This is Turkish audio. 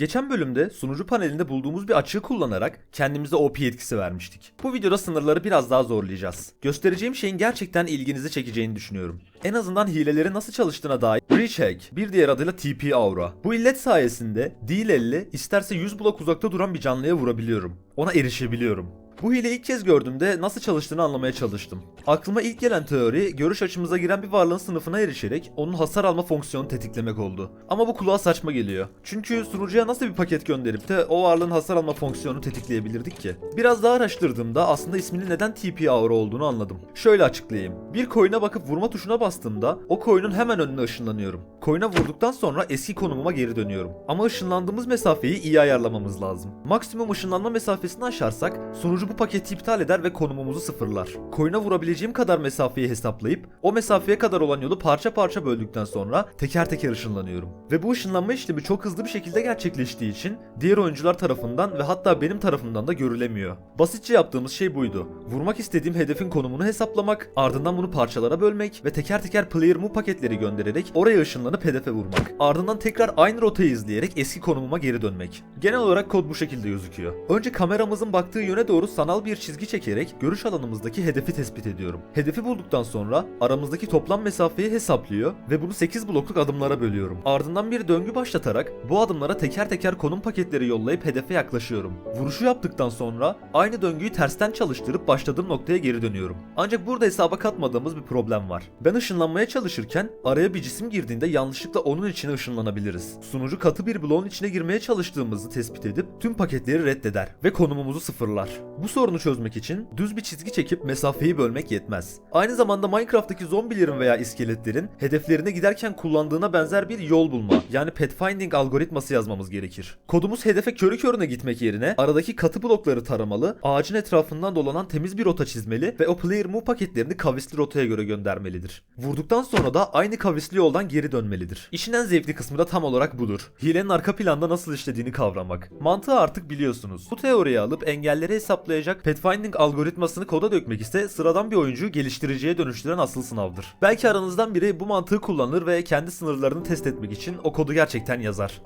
Geçen bölümde sunucu panelinde bulduğumuz bir açığı kullanarak kendimize OP yetkisi vermiştik. Bu videoda sınırları biraz daha zorlayacağız. Göstereceğim şeyin gerçekten ilginizi çekeceğini düşünüyorum. En azından hilelerin nasıl çalıştığına dair Breach Hack, bir diğer adıyla TP Aura. Bu illet sayesinde değil 50, isterse 100 blok uzakta duran bir canlıya vurabiliyorum. Ona erişebiliyorum. Bu hileyi ilk kez gördüğümde nasıl çalıştığını anlamaya çalıştım. Aklıma ilk gelen teori, görüş açımıza giren bir varlığın sınıfına erişerek onun hasar alma fonksiyonunu tetiklemek oldu. Ama bu kulağa saçma geliyor. Çünkü sunucuya nasıl bir paket gönderip de o varlığın hasar alma fonksiyonunu tetikleyebilirdik ki? Biraz daha araştırdığımda aslında isminin neden TP Aura olduğunu anladım. Şöyle açıklayayım. Bir coin'e bakıp vurma tuşuna bastığımda o coin'in hemen önüne ışınlanıyorum. Coin'e vurduktan sonra eski konumuma geri dönüyorum. Ama ışınlandığımız mesafeyi iyi ayarlamamız lazım. Maksimum ışınlanma mesafesini aşarsak sunucu bu paketi iptal eder ve konumumuzu sıfırlar. Coin'e vurabileceğim kadar mesafeyi hesaplayıp o mesafeye kadar olan yolu parça parça böldükten sonra teker teker ışınlanıyorum. Ve bu ışınlanma işlemi çok hızlı bir şekilde gerçekleştiği için diğer oyuncular tarafından ve hatta benim tarafımdan da görülemiyor. Basitçe yaptığımız şey buydu. Vurmak istediğim hedefin konumunu hesaplamak, ardından bunu parçalara bölmek ve teker teker player move paketleri göndererek oraya ışınlanıp hedefe vurmak. Ardından tekrar aynı rotayı izleyerek eski konumuma geri dönmek. Genel olarak kod bu şekilde gözüküyor. Önce kameramızın baktığı yöne doğru sanal bir çizgi çekerek görüş alanımızdaki hedefi tespit ediyorum. Hedefi bulduktan sonra aramızdaki toplam mesafeyi hesaplıyor ve bunu 8 blokluk adımlara bölüyorum. Ardından bir döngü başlatarak bu adımlara teker teker konum paketleri yollayıp hedefe yaklaşıyorum. Vuruşu yaptıktan sonra aynı döngüyü tersten çalıştırıp başladığım noktaya geri dönüyorum. Ancak burada hesaba katmadığımız bir problem var. Ben ışınlanmaya çalışırken araya bir cisim girdiğinde yanlışlıkla onun içine ışınlanabiliriz. Sunucu katı bir bloğun içine girmeye çalıştığımızı tespit edip tüm paketleri reddeder ve konumumuzu sıfırlar. Bu sorunu çözmek için düz bir çizgi çekip mesafeyi bölmek yetmez. Aynı zamanda Minecraft'taki zombilerin veya iskeletlerin hedeflerine giderken kullandığına benzer bir yol bulma, yani pathfinding algoritması yazmamız gerekir. Kodumuz hedefe körü körüne gitmek yerine aradaki katı blokları taramalı, ağacın etrafından dolanan temiz bir rota çizmeli ve o player move paketlerini kavisli rotaya göre göndermelidir. Vurduktan sonra da aynı kavisli yoldan geri dönmelidir. İşin en zevkli kısmı da tam olarak budur. Hilenin arka planda nasıl işlediğini kavramak. Mantığı artık biliyorsunuz. Bu teoriyi alıp engelleri hesaplayacak pathfinding algoritmasını koda dökmek ise sıradan bir oyuncuyu geliştiriciye dönüştüren asıl sınavdır. Belki aranızdan biri bu mantığı kullanır ve kendi sınırlarını test etmek için o kodu gerçekten yazar.